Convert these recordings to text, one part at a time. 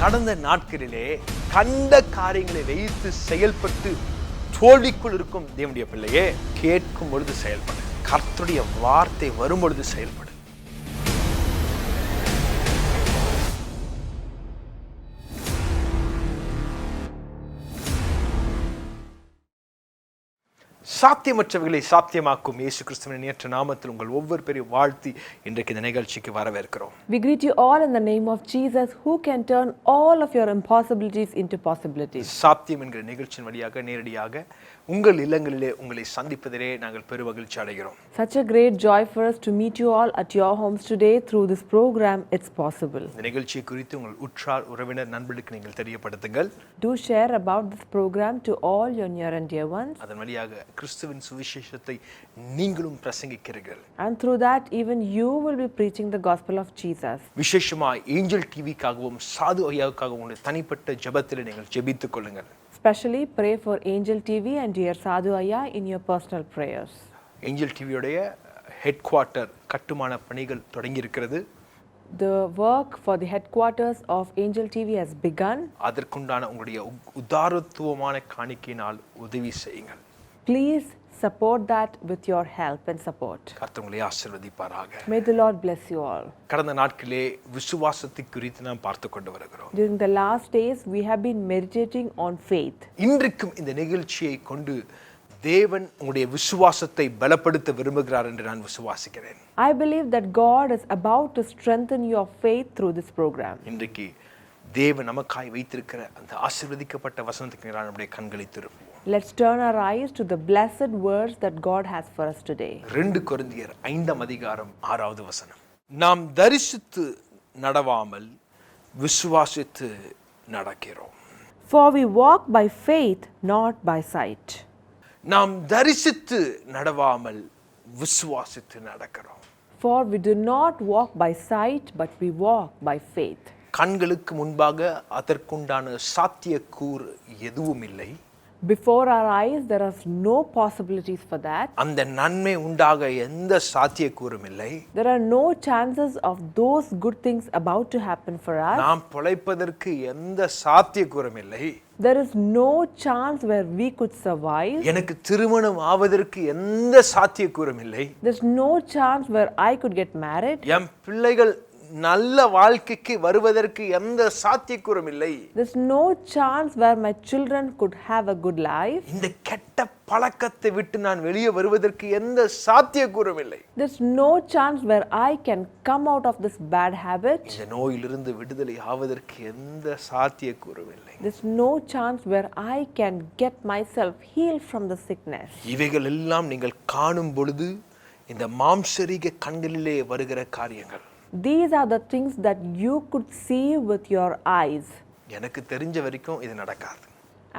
கடந்த நாட்களிலே கண்ட காரியங்களை வைத்து செயல்பட்டு தோல்விக்குள் இருக்கும் தேவனுடைய பிள்ளையே, கேட்கும் பொழுது செயல்படு. கர்த்தருடைய வார்த்தை வரும் பொழுது செயல்படு. சாத்தியமற்றவைகளை சாத்தியமாக்கும் இயேசு கிறிஸ்துவின் நேற்ற நாமத்தில் உங்கள் ஒவ்வொரு பெரிய வாழ்த்தி இன்றைக்கு இந்த நிகழ்ச்சிக்கு வரவேற்கிறோம். We greet you all in the name of Jesus, who can turn all of your impossibilities into possibilities. சாத்தியம் என்கிற நிகழ்ச்சியின் வழியாக நேரடியாக உங்கள் இல்லங்களிலே உங்களை சந்திப்பதிலே நாங்கள் பெருமகிழ்ச்சி அடைகிறோம். Such a great joy for us to meet you all at your homes today through this program. It's possible. இந்த நிகழ்ச்சியை குறித்து உங்கள் உற்றார் உறவினர் நண்பர்களுக்கு நீங்கள் தெரியப்படுத்துங்கள். Do share about this program to all your near and dear ones. அதன் வழியாக கிறிஸ்துவின் சுவிசேஷத்தை நீங்களும் பிரசங்கிக்கிறீர்கள். And through that even you will be preaching the gospel of Jesus. விசேஷமாக ஏஞ்சல் டிவிக்காகவும் சாது ஐயாவுக்காகவும் உங்களுடைய தனிப்பட்ட ஜெபத்தில் நீங்கள் ஜெபித்துக் கொள்ளுங்கள். Especially pray for Angel TV and dear Sadhu Ayya in your personal prayers. Angel டிவியோடைய ஹெட் குவார்ட்டர் கட்டுமான பணிகள் தொடங்கி இருக்கிறது. The work for the headquarters of Angel TV has begun. அதற்குண்டான உங்களுடைய உதாரத்துவமான காணிக்கையினால் உதவி செய்யுங்கள். Please support that with your help and support. கர்த்தர் உங்களை ஆசீர்வதிப்பாராக. May the Lord bless you all. கடந்த நாட்களிலே விசுவாசத்தை குறித்து நாம் பார்த்து கொண்டு வருகிறோம். During the last days we have been meditating on faith. இன்றைக்கும் இந்த நிகழ்ச்சியை கொண்டு தேவன் உங்களுடைய விசுவாசத்தை பலப்படுத்த விரும்புகிறார் என்று நான் விசுவாசிக்கிறேன். I believe that God is about to strengthen your faith through this program. இன்றைக்கு தேவன் நமக்காய் வைத்திருக்கிற அந்த ஆசீர்வதிக்கப்பட்ட வசனத்துக்கு நேராக நம்முடைய கண்களை திருப்புவோம். Let's turn our eyes to the blessed words that God has for us today. 2 கொரிந்தியர் 5 அதிகாரம் 6வது வசனம். நாம் தரிசித்து நடவாமல் விசுவாசித்து நடக்கிறோம். For we walk by faith, not by sight. நாம் தரிசித்து நடவாமல் விசுவாசித்து நடக்கிறோம். For we do not walk by sight, but we walk by faith. கண்களுக்கு முன்பாக அதற்குண்டான சாத்தியக்கூறு எதுவும் இல்லை. Before our eyes there are no possibilities for that. அந்த நன்மை உண்டாக எந்த சாத்தியக்கூறும் இல்லை. There are no chances of those good things about to happen for us. நாம் பொழைப்பதற்கு எந்த சாத்தியக்கூறும் இல்லை. There is no chance where we could survive. எனக்கு திருமணம் ஆவதற்கு எந்த சாத்தியக்கூறும் இல்லை. There's no chance where I could get married. என் பிள்ளைகள் நல்ல வாழ்க்கைக்கு வருவதற்கு எந்த சாத்தியக்கூறும் இல்லை. There's no chance where my children could have a good life. இந்த கெட்ட பழக்கத்தை விட்டு நான் வெளியே வருவதற்கு எந்த சாத்தியக்கூறும் இல்லை. There's no chance where I can come out of this bad habit. இந்த நோயிலிருந்து விடுதலை ஆவதற்கு எந்த சாத்தியக்கூறும் இல்லை. There's no chance where I can get myself healed from the sickness. இவைகள் எல்லாம் நீங்கள் காணும் பொழுது இந்த மாம்சரீக கண்களிலே வருகிற காரியங்கள். These are the things that you could see with your eyes. எனக்கு தெரிஞ்ச வரைக்கும் இது நடக்காது.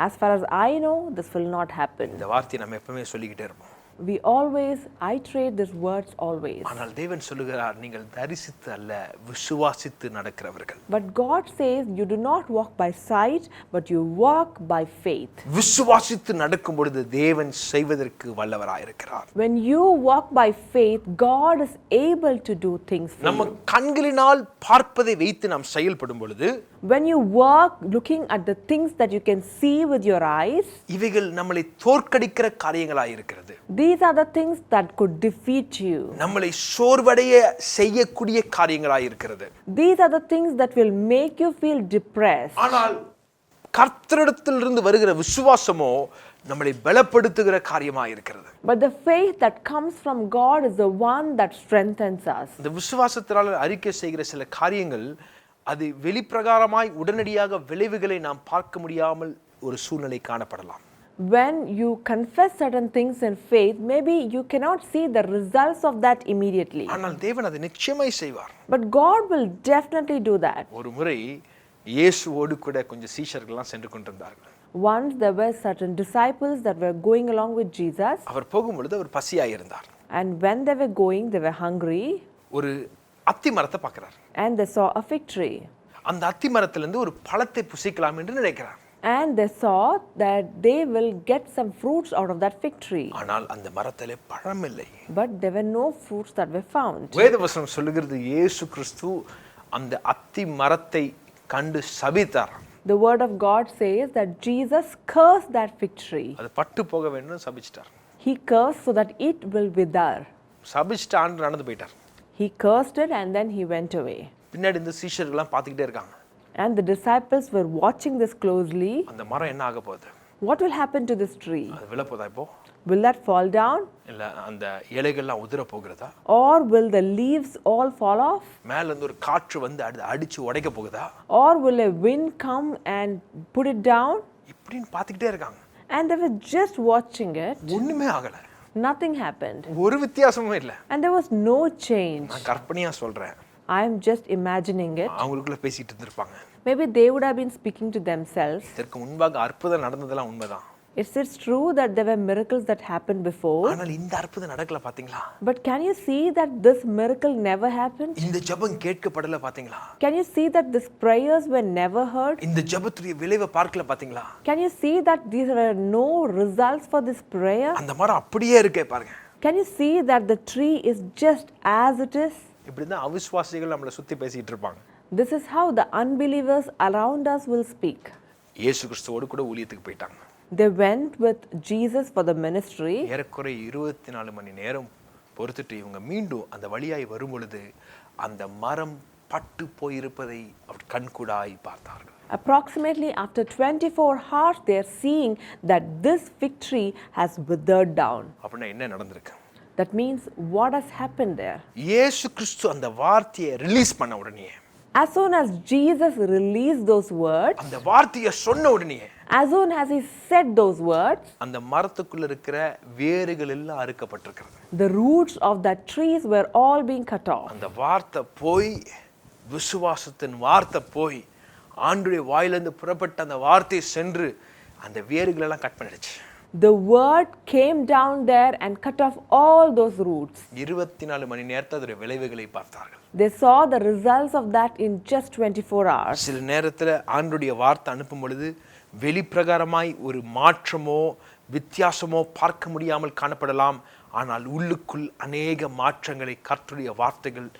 As far as I know, this will not happen. இந்த வார்த்தையை நம்ம எப்பவுமே சொல்லிக்கிட்டே இருப்போம். We always iterate these words always. ஆனால் தேவன் சொல்லுகிறார், நீங்கள் தரிசித்து அல்ல விசுவாசித்து நடக்கிறவர்கள். But God says you do not walk by sight, but you walk by faith. விசுவாசித்து நடக்கும் பொழுது தேவன் செய்வதற்கு வல்லவராயிருக்கிறார். When you walk by faith, God is able to do things for நம்ம you. கண்களினால் பார்ப்பதை வைத்து நாம் செயல்படும் பொழுது, When you work looking at the things that you can see with your eyes, இவைகள் நம்மளை தோற்கடிக்கிற காரியங்களாயிருக்கிறது. these are the things that could defeat you. நம்மளை சோர்வடைய செய்யக்கூடிய காரியங்களாயிருக்கிறது. These are the things that will make you feel depressed. ஆனால் கர்த்தரிடத்திலிருந்து வருகிற விசுவாசமோ நம்மளை பலப்படுத்துகிற காரியமாயிருக்கிறது. But the faith that comes from God is the one that strengthens us. இந்த விசுவாசத்தினால அறிக்கை செய்கிற சில காரியங்கள் அது வெளிப்பிரகாரமாய் உடனடியாக விளைவுகளை நாம் பார்க்க முடியாமல் ஒரு சூழ்நிலை காணப்படலாம். When you confess certain things in faith, maybe you cannot see the results of that immediately. ஆனால் தேவன் அதை நிச்சயமாய் செய்வார். But God will definitely do that. ஒரு முறை இயேசுவோடு கூட கொஞ்சம் சீஷர்கள்லாம் சென்று கொண்டிருந்தார்கள். Once there were certain disciples that were going along with Jesus. அவர் போகும்பொழுது அவர் பசியாய் இருந்தார். And when they were going, they were hungry. ஒரு அத்தி மரத்தை பார்க்கிறார். And they saw a fig tree. அந்த அத்தி மரத்திலிருந்து ஒரு பழத்தை புசிக்கலாம் என்று நினைக்கிறார். And they saw that they will get some fruits out of that fig tree. ஆனால் அந்த மரத்திலே பழம் இல்லை. But there were no fruits that were found. வேதவசனம் சொல்லுகிறது, இயேசு கிறிஸ்து அந்த அத்தி மரத்தை கண்டு சபித்தார். The word of God says that Jesus cursed that fig tree. அது பட்டு போக வேண்டும் சபிச்சிட்டார். He cursed so that it will wither. சபிச்சிட்டு ஆண்டு நடந்து போயிட்டார். He cursed it and then he went away. பின்னாடி இந்த சீஷர்கள்லாம் பார்த்துக்கிட்டே இருக்காங்க. And the disciples were watching this closely. அந்த மரம் என்ன ஆக போகுது? What will happen to this tree? அது விழப்போதா இப்போ? Will that fall down? இல்ல அந்த இலைகள்லாம் உதிர போகிறதா? Or will the leaves all fall off? மேல இருந்து ஒரு காற்று வந்து அடிச்சு உடைக்க போகுதா? Or will a wind come and put it down? இப்படின்னு பார்த்துக்கிட்டே இருக்காங்க. And they were just watching it. ஒண்ணுமே ஆகல. Nothing happened. ஒரு வித்தியாசமும் இல்ல. And there was no change. நான் கற்பனையா சொல்றேன். I am just imagining it. அவங்களுக்குள்ள பேசிட்டு இருந்திருப்பாங்க. Maybe they would have been speaking to themselves. இதற்கு முன்பாக அற்புதம் நடந்ததெல்லாம் உண்மைதான். It's true that there were miracles that happened before. ஆனால் இந்த அற்புதம் நடக்கல பாத்தீங்களா? But can you see that this miracle never happened? இந்த ஜெபம் கேட்கப்படல பாத்தீங்களா? Can you see that these prayers were never heard? இந்த ஜெபத்துடைய விளைவை பார்க்கல பாத்தீங்களா? Can you see that there were no results for this prayer? அந்த மரம் அப்படியே இருக்கே பாருங்க. Can you see that the tree is just as it is? இப்படிதான் அவிசுவாசிகள் நம்மளை சுத்தி பேசிட்டு இருப்பாங்க. This is how the unbelievers around us will speak. இயேசு கிறிஸ்துவோடு கூட ஊழியத்துக்கு போயிட்டாங்க. They went with Jesus for the ministry. ஏறக்குறை 24 மணி நேரம் பொறுத்துட்டு இவங்க மீண்டும் அந்த வழியாய் வரும் பொழுது அந்த மரம் பட்டு போயிருப்பதை அவர் கண்கூடாய் பார்த்தார்கள். Approximately after 24 hours, they are seeing that this fig tree has withered down. அப்படின்னா என்ன நடந்திருக்கு? That means what has happened there? இயேசு கிறிஸ்து அந்த வார்த்தையை ரிலீஸ் பண்ண உடனே, as soon as Jesus released those words, அந்த வார்த்தையை சொன்ன உடனே, as soon as he said those words, அந்த மரத்துக்குள்ள இருக்கிற வேர்கள் எல்லாம் அறுக்கப்பட்டிருக்கிறது. the roots of that trees were all being cut off. அந்த வார்த்தை போய், விசுவாசத்தின் வார்த்தை போய், ஆண்டவருடைய வாயிலிருந்து புறப்பட்ட அந்த வார்த்தை சென்று அந்த வேர்கள் எல்லாம் கட் பண்ணிடுச்சு. The word came down there and cut off all those roots. 24 மணி நேரத்துல அதோட விளைவுகளை பார்த்தார்கள். They saw the results of that in just 24 hours. சில நேரத்துல ஆண்டவருடைய வார்த்தை அனுப்பும் பொழுது வெளிப்பிரகாரமாய் ஒரு மாற்றமோ வித்தியாசமோ பார்க்க முடியாமல் காணப்படலாம். ஆனால் உள்ளுக்குள் அநேக மாற்றங்களை கர்த்தருடைய வார்த்தைகள்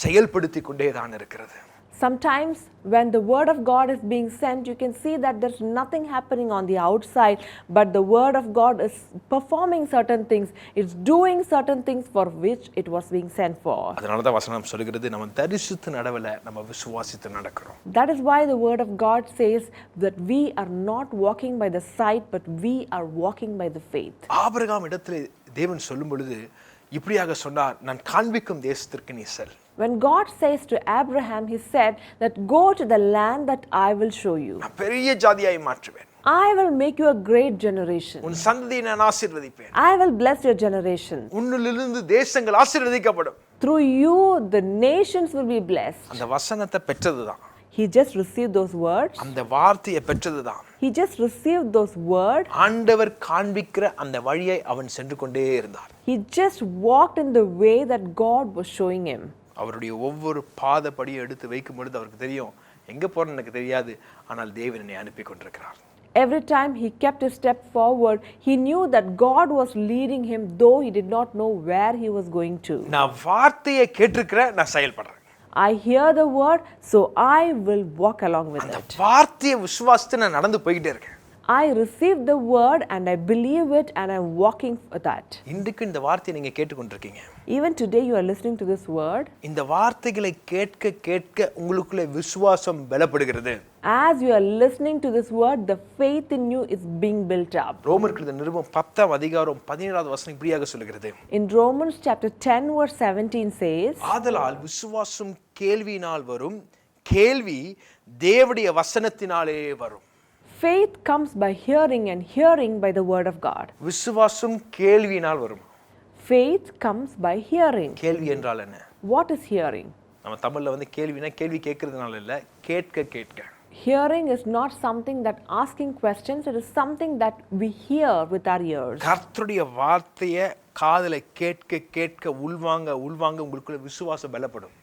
செயல்படுத்தி கொண்டே தான் இருக்கிறது. Sometimes when the word of God is being sent, you can see that there's nothing happening on the outside, but the word of God is performing certain things. It's doing certain things for which it was being sent for. அதனால தான் வசனம் சொல்கிறது, நம்ம தரிசித்து நடவல, நம்ம விசுவாசித்து நடக்கிறோம். That is why the word of God says that we are not walking by the sight, but we are walking by the faith. Abraham இடத்திலே தேவன் சொல்லும் பொழுது இப்படியாக சொன்னார், நான் காண்பிக்கும் தேசத்திற்கு நீ செல். When God says to Abraham, he said that go to the land that I will show you. நான் பெரிய ஜாதியாய் மாற்றுவேன். I will make you a great generation. உன் சந்ததியை நான் ஆசீர்வதிப்பேன். I will bless your generation. உன்னிலிருந்து தேசங்கள் ஆசீர்வதிக்கப்படும். Through you the nations will be blessed. அந்த வசனத்தை பெற்றதுதான். He just received those words. அந்த வார்த்தையை பெற்றதுதான். He just received those words. ஆண்டவர் காண்பிக்கிற அந்த வழியை அவன் சென்று கொண்டே இருந்தார். He just walked in the way that God was showing him. அவருடைய ஒவ்வொரு பாதப்படியை எடுத்து வைக்கும் பொழுது அவருக்கு தெரியும், எங்க போறேன்னு எனக்கு தெரியாது, ஆனால் தேவன் என்னை அனுப்பி கொண்டிருக்கிறார். Every time he kept a step forward, he knew that God was leading him, though he did not know where he was going to. நான் வார்த்தையை கேட்டிருக்கிறேன், நான் செயல்படுறேன். I hear the word, so I will walk along with அந்த it. வார்த்தையை விசுவாசித்து நான் நடந்து போயிட்டே இருக்கேன். I received the word and I believe it and I'm walking for that. இன்றைக்கு இந்த வார்த்தையை நீங்க கேட்டுக்கொண்டிருக்கீங்க. Even today you are listening to this word. இந்த வார்த்தைகளை கேட்க கேட்க உங்களுக்குள்ள விசுவாசம் பலப்படுகிறது. As you are listening to this word, the faith in you is being built up. ரோமருக்கு நிருபம் 10 அதிகாரம் 17வது வசனம் இப்படியாக சொல்கிறது. In Romans chapter 10 verse 17 says, ஆதலால் விசுவாசம் கேள்வியினால் வரும், கேள்வி தேவனுடைய வசனத்தினாலே வரும். faith comes by hearing and hearing by the word of God. விசுவாசம் கேள்வியினால் வரும். Faith comes by hearing. கேள்வி என்றால் என்ன? What is hearing? நம்ம தமிழ்ல கேள்வினா கேள்வி கேட்கிறதுனால இல்ல, கேட்க கேட்க. Hearing is not something that asking questions, it is something that we hear with our ears. கர்த்தருடைய வார்த்தையை காதுல கேட்க கேட்க உள்வாங்க உள்வாங்க உங்களுக்குள்ள விசுவாசம் பலப்படும்.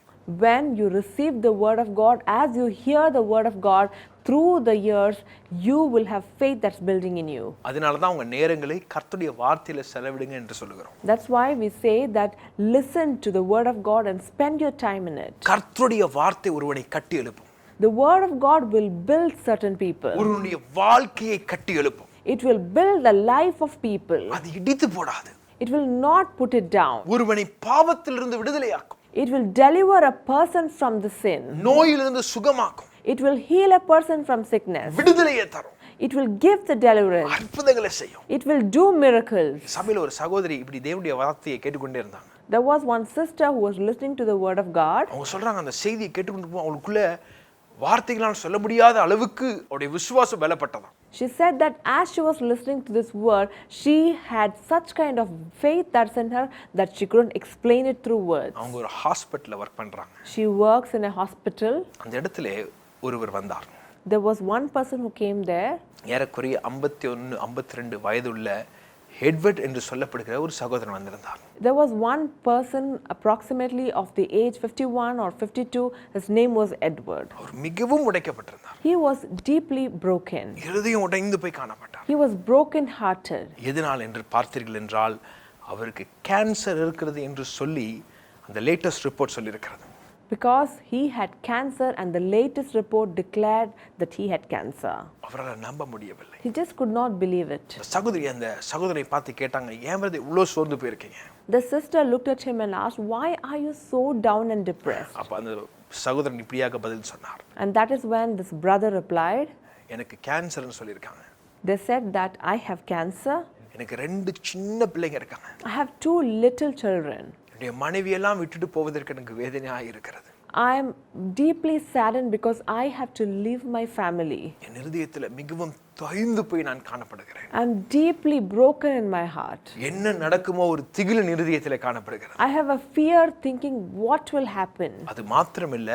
When you receive the word of God, as you hear the word of God through the ears, you will have faith that's building in you. அதனால தான் உங்க நேரங்களை கர்த்தருடைய வார்த்தையில செலவிடுங்க என்று சொல்லுகிறோம். That's why we say that listen to the word of God and spend your time in it. கர்த்தருடைய வார்த்தை ஒருவனை கட்டி எழுப்பும். The word of God will build certain people. ஒருவனுடைய வாழ்க்கையை கட்டி எழுப்பும். It will build the life of people. அது இடித்து போடாது. It will not put it down. ஒருவனை பாவத்திலிருந்து விடுதலையாக்கும். It will deliver a person from the sin. நோயிலிருந்து சுகமாக்கும். It will heal a person from sickness. விடுதலையை தரும். It will give the deliverance. அற்புதங்களை செய்யும். It will do miracles. சபையில ஒரு சகோதரி இப்படி தேவனுடைய வார்த்தையை கேட்டுக்கொண்டே இருந்தாங்க. There was one sister who was listening to the word of God. அவங்க சொல்றாங்க அந்த செய்தியை கேட்டுக்கொண்டு அவங்களுக்குள்ள வார்த்தைகளால் சொல்ல முடியாத அளவுக்கு அவருடைய விசுவாசம் பலப்பட்டதாம். She said that as she was listening to this word, she had such kind of faith that's in her that she couldn't explain it through words. அவங்க ஒரு ஹாஸ்பிடல்ல வர்க் பண்றாங்க. She works in a hospital. அந்த இடத்துல ஒருவர் வந்தார். There was one person who came there. ஏறக்குறைய 51 52 வயதுள்ள எட்வர்ட் என்று சொல்லப்படுகிற ஒரு சகோதரன் வந்திருந்தார். There was one person approximately of the age 51 or 52. His name was Edward. அவர் மிகவும் உடைக்கப்பட்டிருந்தார். He was deeply broken. இருதயம் உடைந்து போய் காணப்பட்டார். He was broken hearted. எதனால் என்று பார்த்தீர்கள் என்றால் அவருக்கு கேன்சர் இருக்கிறது என்று சொல்லி அந்த லேட்டஸ்ட் ரிப்போர்ட் சொல்லியிருக்கிறது. Because he had cancer and the latest report declared that he had cancer. அவரால் நம்ப முடியவில்லை. He just could not believe it. அந்த சகோதரனை பார்த்து கேட்டாங்க, ஏன் பிரதர் இவ்வளோ சோர்ந்து போயிருக்கீங்க? The sister looked at him and asked, why are you so down and depressed? அப்ப அந்த சகோதரன் இப்படியாக பதில் சொன்னார். And that is when this brother replied, எனக்கு கேன்சர்னு சொல்லியிருக்காங்க. they said that I have cancer. எனக்கு 2 சின்ன பிள்ளைங்க இருக்காங்க. I have 2 little children. என்னுடைய மனைவியெல்லாம் விட்டுட்டு போவதற்கு எனக்கு வேதனையாக இருக்கிறது. I am deeply saddened because I have to leave my family. என் இருதயத்தில் மிகவும் தொய்ந்து போய் நான் காணப்படுகிறேன். I am deeply broken in my heart. என்ன நடக்குமோ ஒரு திகில் இருதயத்தில் காணப்படுகிறது. I have a fear thinking what will happen. அது மாத்திரமில்ல,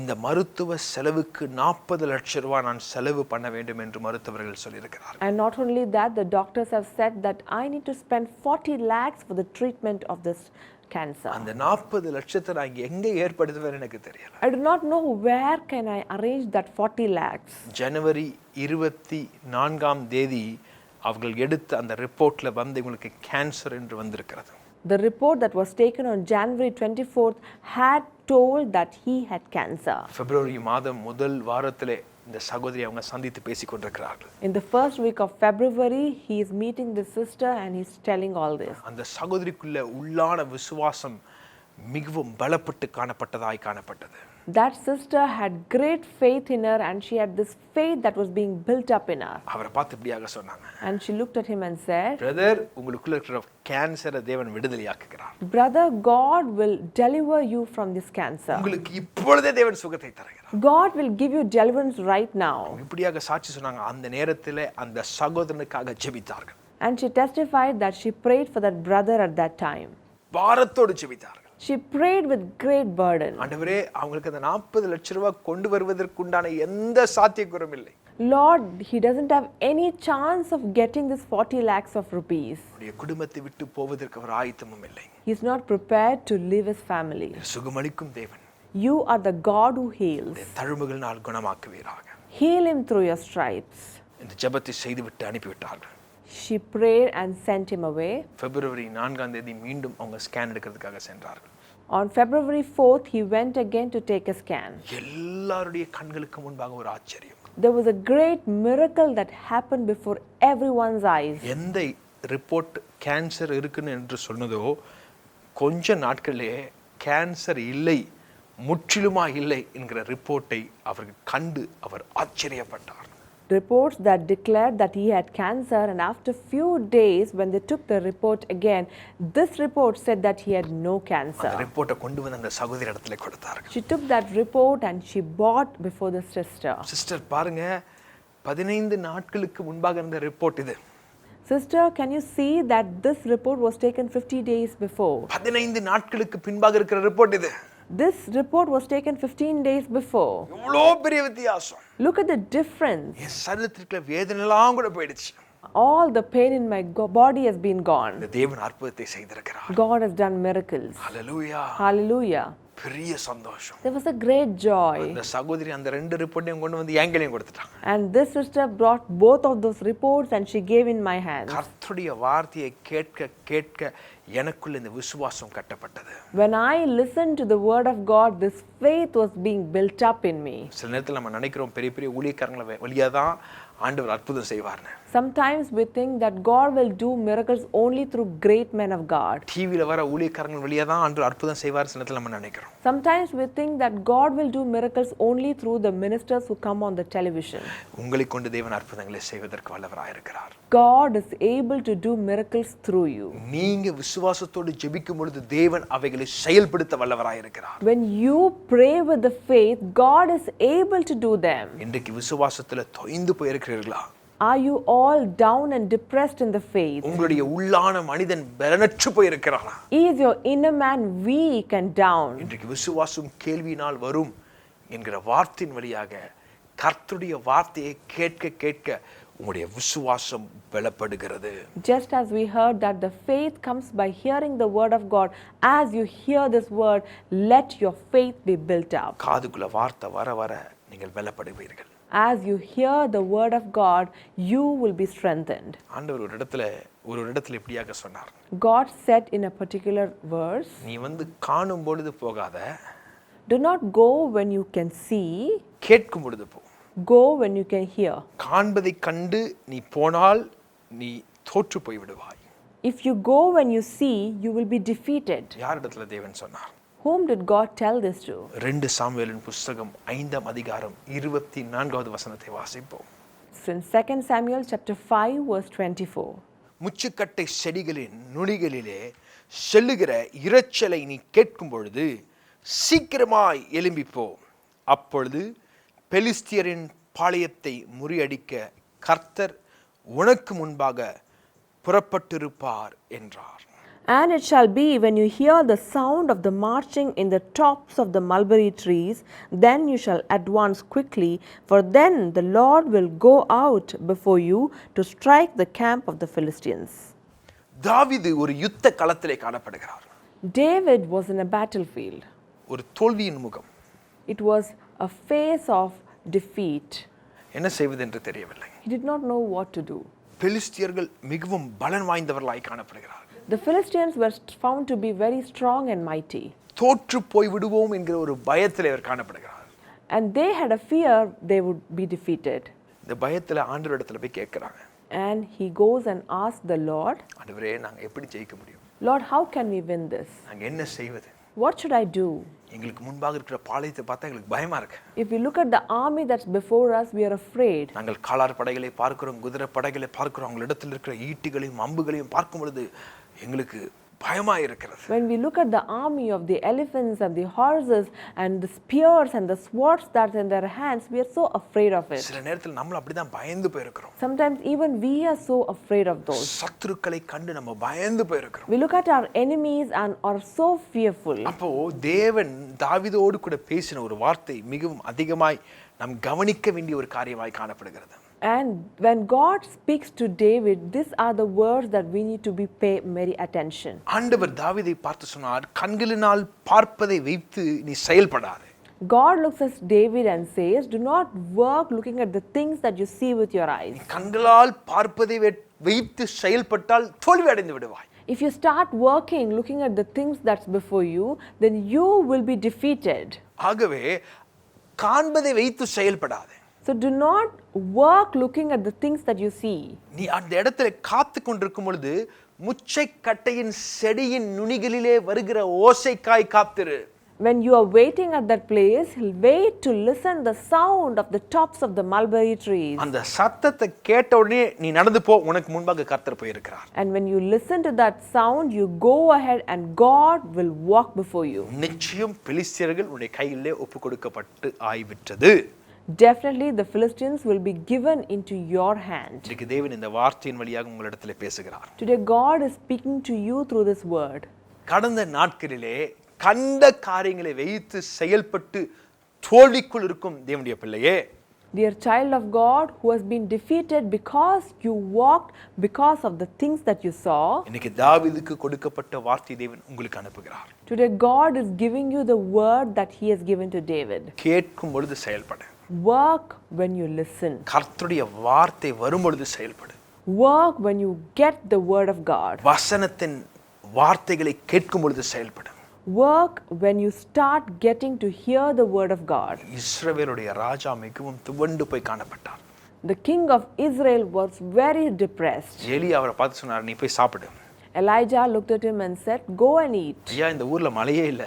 இந்த மருத்துவ செலவுக்கு 40 லட்சம் ரூபாய் நான் செலவு பண்ண வேண்டும் என்று மருத்துவர்கள் சொல்லியிருக்கிறார்கள். And not only that, the doctors have said that I need to spend 40 lakhs for the treatment of this cancer. அந்த 40 லட்சத்தை நான் எங்க ஏற்படுத்துவேன் எனக்கு தெரியல. I do not know where can I arrange that 40 lakhs. ஜனவரி 24ஆம் தேதி அவர்கள் எடுத்த அந்த ரிப்போர்ட்ல வந்து உங்களுக்கு கேன்சர் என்று வந்திருக்கிறது. The report that was taken on January 24th had told that he had cancer. பிப்ரவரி மாதம் முதல் வாரத்திலே இந்த சகோதரி அவங்க சந்தித்து பேசிக் கொண்டிருக்கிறார்கள். In the first week of February, he is meeting the sister and he's telling all this. அந்த சகோதரிக்குள்ள உள்ளான விசுவாசம் மிகவும் பலப்பட்டு காணப்பட்டதாய் காணப்பட்டது. That sister had great faith in her and she had this faith that was being built up in her. அவரை பார்த்து இப்படியாக சொன்னாங்க, And she looked at him and said, brother, உங்களுக்குள்ள இருக்கிற கேன்சரை தேவன் விடுதலையாக்குகிறார். Brother, God will deliver you from this cancer. உங்களுக்கு இப்பொழுதே தேவன் சுகத்தை தருகிறார். God will give you deliverance right now. இப்படியாக சாட்சி சொன்னாங்க. அந்த நேரத்திலே அந்த சகோதரனுக்காக ஜெபித்தார்கள். And she testified that she prayed for that brother at that time. Parathodu ஜெபித்தார்கள். She prayed with great burden. ஆண்டவரே, அவங்களுக்கு அந்த 40 லட்சம் ரூபாய் கொண்டு வருவதற்குண்டான எந்த சாத்தியக்கூறும் இல்லை. Lord, he doesn't have any chance of getting this 40 lakhs of rupees. அவருடைய குடும்பத்தை விட்டு போவதற்கு அவர் ஆயத்தமும் இல்லை. He is not prepared to leave his family. சுகமளிக்கும் தேவன். You are the God who heals. தழும்புகளினால் குணமாக்குவீராக. Heal him through your stripes. இந்த ஜெபத்தை செய்துவிட்டு அனுப்பிவிட்டார்கள். She prayed and sent him away. பிப்ரவரி 4ஆம் தேதி மீண்டும் அவங்க ஸ்கேன் எடுக்கிறதுக்காக சென்றார்கள். On February 4th, he went again to take a scan. எல்லாருடைய கண்களுக்கு முன்பாக ஒரு ஆச்சரியம். There was a great miracle that happened before everyone's eyes. எந்த ரிப்போர்ட் கேன்சர் இருக்குன்னு என்று சொன்னதோ கொஞ்ச நாட்களிலே கேன்சர் இல்லை, முற்றிலுமா இல்லை என்கிற ரிப்போர்ட்டை அவர்கள் கண்டு அவர் ஆச்சரியப்பட்டார். Reports that declared that he had cancer, and after few days when they took the report again, this report said that he had no cancer. அந்த ரிப்போர்ட்டை கொண்டு வந்து அந்த சகோதரி இடத்துல கொடுத்தார்கள். She took that report and she bought before the sister. Sister பாருங்க, 15 நாட்களுக்கு முன்பாக இருந்த ரிப்போர்ட் இது. Sister, can you see that this report was taken 50 days before? 15 நாட்களுக்கு பின்பாக இருக்கிற ரிப்போர்ட் இது. This report was taken 15 days before. எவ்வளோ பெரிய வித்தியாசம். Look at the difference. என் சரீரத்திற்கு வேதனை எல்லாம் கூட போயிடுச்சு. All the pain in my body has been gone. இந்த தேவன் அற்புதத்தை செய்திருக்கிறார். God has done miracles. Hallelujah. Hallelujah. பெரிய சந்தோஷம். There was a great joy. அந்த சகோதரி அந்த ரெண்டு ரிப்போர்ட்டையும் கொண்டு வந்து எங்களையும் கொடுத்துட்டாங்க. And this sister brought both of those reports and she gave in my hands. கர்த்தருடைய வார்த்தையை கேட்க கேட்க எனக்குள்ள இந்த விசுவாசம் கட்டப்பட்டது. When I listened to the word of God, this faith was being built up in me. சில நேரத்தில் நம்ம நினைக்கிறோம் பெரிய பெரிய ஊழியக்காரங்களை வழியா தான் ஆண்டவர் அற்புதம் செய்வார்னு. Sometimes we think that God will do miracles only through great men of God. டிவில வர ஊழியக்காரங்கள் வழியா தான் ஆண்டவர் அற்புதம் செய்வார் சில நேரத்தில் நம்ம நினைக்கிறோம். Sometimes we think that God will do miracles only through the ministers who come on the television. உங்களை கொண்டு தேவன் அற்புதங்களை செய்வதற்கு வல்லவராய் இருக்கிறார். God is able to do miracles through you. நீங்க விசுவாசத்தோடு ஜெபிக்கும் பொழுது தேவன் அவைகளை செயல்படுத்த வல்லவராய் இருக்கிறார். When you pray with the faith, God is able to do them. இன்றைக்கு விசுவாசத்துல தொய்ந்து போயிருக்கிறீர்களா? Are you all down and depressed in the faith? உங்களுடைய உள்ளான மனிதன் பலனற்று போயிருக்கிறானா? Is your inner man weak and down? இன்றைக்கு விசுவாசம் கேள்வியினால் வரும் என்கிற வார்த்தையின் வழியாக கர்த்தருடைய வார்த்தையை கேட்க கேட்க உங்களுடைய விசுவாசம் பலப்படுகிறது. Just as we heard that the faith comes by hearing the word of God, as you hear this word, let your faith be built up. காதுக்குள்ள வார்த்தை வர வர நீங்கள் பலப்படுவீர்கள். As you hear the word of God, you will be strengthened. ஆண்டவர் ஒரு இடத்துல இப்படியாக சொன்னார். God said in a particular verse, நீ வந்து காணும் பொழுது போகாத, do not go when you can see, கேட்கும் பொழுது போ. go when you can hear. காண்பதை கண்டு நீ போனால் நீ தோற்று போய் விடுவாய். If you go when you see, you will be defeated. யார் இடத்துல தேவன் சொன்னார்? Whom did God tell this to? 2 சாமுவேலின் புத்தகம் 5ஆம் அதிகாரம் 24வது வசனத்தை வாசிப்போம். In 2 Samuel chapter 5 verse 24. முச்சுக்கட்டை செடிகளின் நுனிகளிலே செல்லுகிற இரைச்சலை நீ கேட்கும் பொழுது சீக்கிரமாய் எழும்பி போ. அப்பொழுது பெலிஸ்தியரின் பாளையத்தை முறியடிக்க கர்த்தர் உனக்கு முன்பாக புறப்பட்டிருப்பார் என்றார். And it shall be when you hear the sound of the marching in the tops of the mulberry trees, then you shall advance quickly, for then the Lord will go out before you to strike the camp of the Philistines. தாவீது ஒரு யுத்த களத்திலே காணப்படுகிறார். David was in a battlefield. ஒரு தோல்வியின் முகம். It was a face of defeat. என்ன செய்வது என்று தெரியவில்லை. He did not know what to do. பெலிஸ்தியர்கள் மிகவும் பலன் வாய்ந்தவர்களாய் காணப்படுகிறார்கள். The Philistines were found to be very strong and mighty. தோற்று போய் விடுவோம் என்கிற ஒரு பயத்திலே அவர் காணப்படுகிறார். And they had a fear they would be defeated. இந்த பயத்துல ஆண்டவரிடத்துல போய் கேட்கிறாங்க. And he goes and asks the Lord, ஆண்டவரே நாங்க எப்படி ஜெயிக்க முடியும்? Lord, how can we win this? நாங்க என்ன செய்வது? What should I do? எங்களுக்கு முன்பாக இருக்கிற பாளையத்தை பார்த்தா எங்களுக்கு பயமா இருக்கு. If we look at the army that's before us, we are afraid. நாங்கள் காலார் படைகளை பார்க்கிறோம், குதிரை படைகளை பார்க்கிறோம், அவங்களிடத்தில் இருக்கிற ஈட்டிகளையும் அம்புகளையும் பார்க்கும் பொழுது எங்களுக்கு பயமா இருக்கிறது. When we look at the army of the elephants and the horses and the spears and the swords that's in their hands, we are so afraid of it. சில நேரத்தில் நம்மள அப்படிதான் பயந்து போயிருக்கிறோம். Sometimes even we are so afraid of those. சத்துருக்களை கண்டு நம்ம பயந்து போயிருக்கிறோம். We look at our enemies and are so fearful. அப்போ தேவன் தாவீதோடு கூட பேசின ஒரு வார்த்தை மிகவும் அதிகமாய் நாம் கவனிக்க வேண்டிய ஒரு காரியமாய் காணப்படுகிறது. And when God speaks to David, these are the words that we need to be pay very attention. ஆண்டவர் தாவீதை பார்த்து சொன்னார், கண்களினால் பார்ப்பதை வைத்து நீ செயல்படாதே. God looks at David and says, do not work looking at the things that you see with your eyes. கண்களால் பார்ப்பதை வைத்து செயல்பட்டால் தோல்வி அடைந்து விடுவாய். If you start working looking at the things that's before you, then you will be defeated. ஆகவே காண்பதை வைத்து செயல்படாதே. So do not work looking at the things that you see. நீ அந்த இடத்துல காத்து கொண்டிருக்கும் பொழுது முச்சைக்கட்டையின் செடியின் நுனிகளிலே வருகிற ஓசைக்காய் காத்திரு. When you are waiting at that place, wait to listen the sound of the tops of the mulberry trees. அந்த சத்தத்தை கேட்ட உடனே நீ நடந்து போ, உனக்கு முன்பாக கர்த்தர் போயிருக்கிறார். And when you listen to that sound, you go ahead and God will walk before you. நிச்சயம் பெலிஸ்தியர்கள் உன்னுடைய கையிலே ஒப்பு கொடுக்கப்பட்டு ஆய்விட்டது. Definitely the Philistines will be given into your hand. இன்னைக்கு தேவன் இந்த வார்த்தையின் வழியாக உங்களிடத்திலே பேசுகிறார். Today God is speaking to you through this word. கடந்த நாட்களிலே கண்ட காரியங்களை வைத்து செயல்பட்டு தோல்விக்குள் இருக்கும் தேவனுடைய பிள்ளையே, Dear child of God who has been defeated because you walked because of the things that you saw. இன்னைக்கு தாவீதுக்கு கொடுக்கப்பட்ட வார்த்தை தேவன் உங்களுக்கு அனுப்புகிறார். Today God is giving you the word that he has given to David. கேட்கும் பொழுது செயல்படு. Work when you listen. கர்த்தருடைய வார்த்தை வரும் பொழுது செயல்படு. Work when you get the word of God. வசனத்தின் வார்த்தைகளை கேட்கும் பொழுது செயல்படு. Work when you start getting to hear the word of God. இஸ்ரவேலுடைய ராஜா மிகவும் துவண்டு போய் காணப்பட்டார். The king of Israel was very depressed. எலியா அவரை பார்த்து சொன்னார், நீ போய் சாப்பிடு. Elijah looked at him and said, go and eat. ஐயா, இந்த ஊர்ல மழையே இல்ல.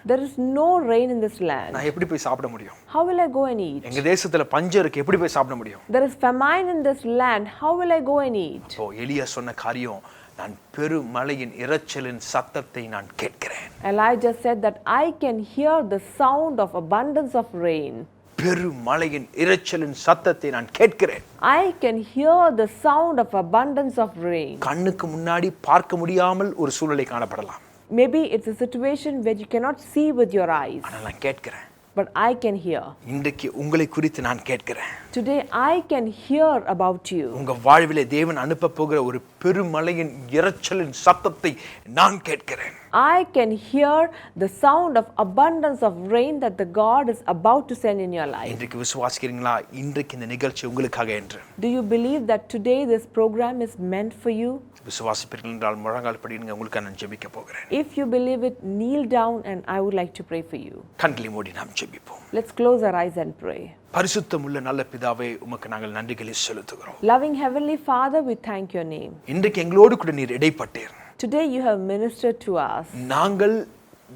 There is no rain in this land. நான் எப்படி போய் சாப்பிட முடியும்? How will I go and eat? எங்க தேசத்துல பஞ்சம் இருக்கு, எப்படி போய் சாப்பிட முடியும்? There is famine in this land. How will I go and eat? அப்போ எலியா சொன்ன காரியம், நான் பெருமழையின் இரைச்சலின் சத்தத்தை நான் கேட்கிறேன். Elijah said that I can hear the sound of abundance of rain. பெருமழையின் இரைச்சலின் சத்தத்தை நான் கேட்கிறேன். I can hear the sound of abundance of rain. கண்ணுக்கு முன்னாடி பார்க்க முடியாமல் ஒரு சூழ்நிலை காணப்படலாம். Maybe it's a situation where you cannot see with your eyes, ஆனால் நான் கேட்கிறேன். but I can hear. இன்றைக்கு உங்களை குறித்து நான் கேட்கிறேன். Today I can hear about you. உங்க வாழ்விலே தேவன் அனுப்ப போகிற ஒரு பெருமழையின் இரைச்சலின் சத்தத்தை நான் கேட்கிறேன். I can hear the sound of abundance of rain that the God is about to send in your life. இன்றைக்கு விசுவாசிக்கிறீங்களா? இன்றைக்கு இந்த நிகழ்ச்சி உங்களுக்காக என்று. Do you believe that today this program is meant for you? விசுவாசிப்பீர்கள் என்றால் முழங்கால் படிங்க, உங்களுக்கு நான் ஜெபிக்க போகிறேன். If you believe it, kneel down and I would like to pray for you. கண்களை மூடி நாம் ஜெபிப்போம். Let's close our eyes and pray. பரிசுத்தமுள்ள நல்ல பிதாவே, உமக்கு நாங்கள் நன்றிகளை செலுத்துகிறோம். Loving Heavenly Father, we thank your name. இன்றைக்கு எங்களோடு கூட நீர் இடைப்பட்டீர். Today you have ministered to us. நாங்கள்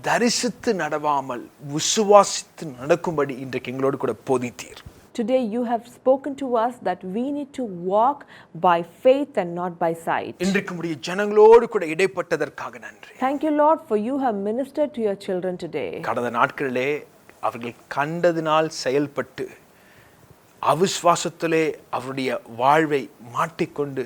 தரிசித்து நடவாமல் விசுவாசித்து நடக்கும்படி இன்றைக்கு எங்களோடு கூட போதித்தீர். Today you have spoken to us that we need to walk by faith and not by sight. இன்றைக்கு உம்முடைய ஜனங்களோடு கூட இடைப்பட்டதற்காக நன்றி. Thank you, Lord, for you have ministered to your children today. கடந்த நாட்களிலே அவர்கள் கண்டதினால் செயல்பட்டு அவிசுவாசத்திலே அவருடைய வாழ்வை மாட்டிக்கொண்டு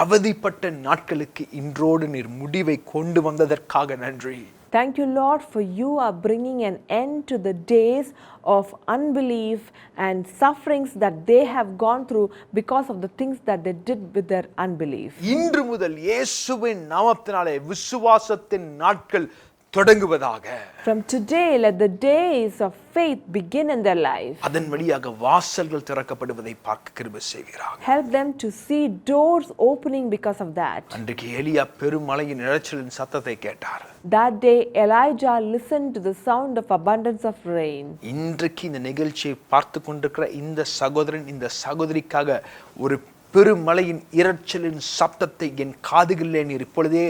அவதிப்பட்ட நாட்களுக்கு இன்றோடு நீர் முடிவை கொண்டு வந்ததற்காக நன்றி. Thank you, Lord, for you are bringing an end to the days of unbelief and sufferings that they have gone through because of the things that they did with their unbelief. இன்று முதல் இயேசுவின் நாமத்தினாலே விசுவாசத்தின் நாட்கள் தொடங்குவதாக. From today, let the days of faith begin in their life. அதன் வழியாக வாசல்கள் திறக்கப்படுவதை பார்க்க கிருபை செய்வீராக. Help them to see doors opening because of that. அன்றைக்கு எலியா பெருமழையின் இரைச்சலின் சத்தத்தை கேட்டார். That day, Elijah listened to the sound of abundance of rain. இன்றைக்கு இந்த நிகழ்ச்சியை பார்த்து கொண்டிருக்கிற இந்த சகோதரன், இந்த சகோதரிக்காக ஒரு பெருமழையின் இரைச்சலின் சத்தத்தை என் காதுகளிலே நீர் இப்பொழுதே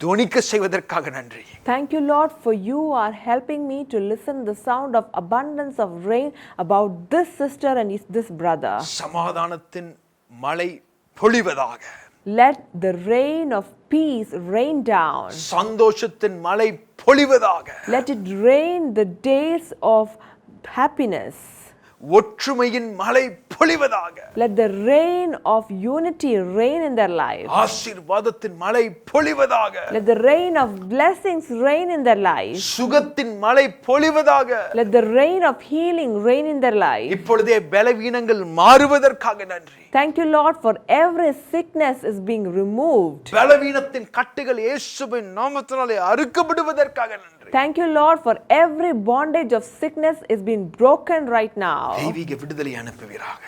துணிக்க செய்வதற்காக நன்றி. Thank you, Lord, for you are helping me to listen the sound of abundance of rain about this sister and this brother. சமாதானத்தின் மழை பொழிவதாக. Let the rain of peace rain down. சந்தோஷத்தின் மழை பொழிவதாக. Let it rain the days of happiness. ஒற்றுமையின் மழை பொழிவதாக. Let the rain of unity rain in their life. ஆசீர்வாதத்தின் மழை பொழிவதாக. Let the rain of blessings rain in their life. சுகத்தின் மழை பொழிவதாக. Let the rain of healing rain in their life. இப்பொழுதே பலவீனங்கள் மாறுவதற்காக நன்றி. Thank you, Lord, for every sickness is being removed. பலவீனத்தின் கட்டுகள் இயேசுவின் நாமத்தினாலே அறுக்கப்படுவதற்காக நன்றி. Thank you, Lord, for every bondage of sickness is being broken right now. தெய்வீக விடுதலை அனுப்புவீராக.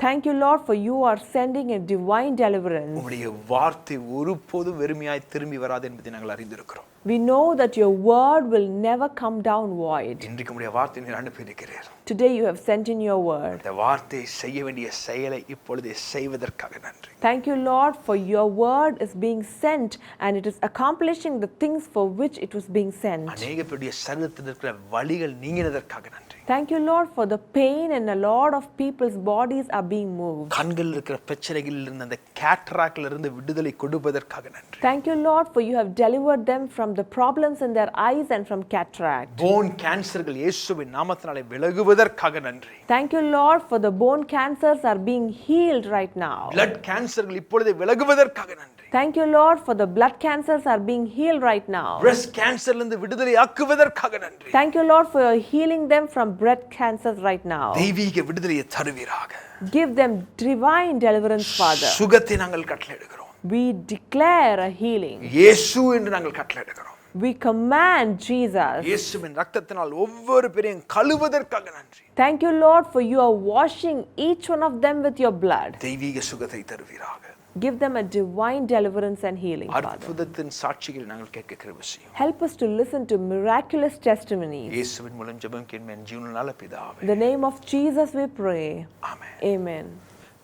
Thank you, Lord, for you are sending a divine deliverance. உம்முடைய வார்த்தை ஒருபோதும் வெறுமையாய் திரும்பி வராது என்பதை நாங்கள் அறிந்திருக்கிறோம். We know that your word will never come down void. இன்றைக்கு உம்முடைய வார்த்தை நீர் அனுப்பியிருக்கிறீர். Today you have sent in your word. இந்த வார்த்தை செய்ய வேண்டிய செயலை இப்பொழுதே செய்வதற்காக நன்றி. Thank you, Lord, for your word is being sent and it is accomplishing the things for which it was being sent. அநேக பேருடைய சரீரத்தில் இருக்கிற வலிகள் நீங்கினதற்காக நன்றி. Thank you, Lord, for the pain and a lot of people's bodies are being moved. கண்கள் இருக்கிற பிரச்சனைகளில் இருந்து அந்த கேட்ராக்ட்ல இருந்து விடுதலை கொடுப்பதற்காக நன்றி. Thank you, Lord, for you have delivered them from the problems in their eyes and from cataract. Bone கேன்சர்கள் இயேசுவின் நாமத்தினாலே விலகுவதற்காக நன்றி. Thank you, Lord, for the bone cancers are being healed right now. blood கேன்சர்கள் இப்பொழுதே விலகுவதற்காக நன்றி. Thank you, Lord, for the blood cancers are being healed right now. Breast கேன்சர்ல இருந்து விடுதலை ஆக்குவதற்காக நன்றி. Thank you, Lord, for healing them from breast cancers right now. தெய்வீக விடுதலையை தருவீராக. Give them divine deliverance, Father. சுகத்தை நாங்கள் கட்டளையிடுகிறோம். We declare a healing. இயேசு என்று நாங்கள் கட்டளையிடுகிறோம். We command Jesus. இயேசுவின் இரத்தத்தினால் ஒவ்வொரு பேரையும் கழுவுவதற்காக நன்றி. Thank you, Lord, for you are washing each one of them with your blood. தெய்வீக சுகத்தை தருவீராக. Give them a divine deliverance and healing, Father. அற்புதத்தின் சாட்சிகளை நாங்கள் கேட்க கிருபை செய்யும். Help us to listen to miraculous testimonies. இயேசுவின் மூலம் ஜெபம் கேட்கிறேன் ஜீவனுள்ள நல்ல பிதாவே. In the name of Jesus we pray. Amen. Amen.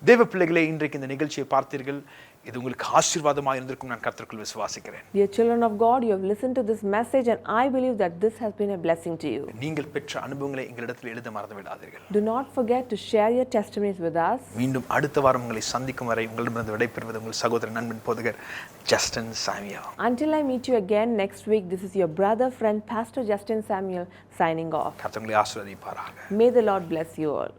தேவ பிள்ளைகளே, இன்றைக்கு இந்த நிகழ்ச்சியை பார்த்தீர்கள். இது உங்களுக்கு ஆசீர்வாதமாக இருந்திருக்கும் நான் கர்த்தருக்குள் விசுவாசிக்கிறேன். Dear children of God, you have listened to this message and I believe that this has been a blessing to you. நீங்கள் பெற்ற அனுபவங்களை எங்களிடத்தில் எழுத மறந்து விடாதீர்கள். Do not forget to share your testimonies with us. மீண்டும் அடுத்த வாரம் உங்களை சந்திக்கும் வரை உங்களிடமிருந்து விடைபெறுவது உங்கள் சகோதரன் நண்பன் போதகர் Justin Samuel. Until I meet you again next week, this is your brother, friend, Pastor Justin Samuel signing off. கர்த்தர் உங்களை ஆசீர்வதிப்பாராக. May the Lord bless you all.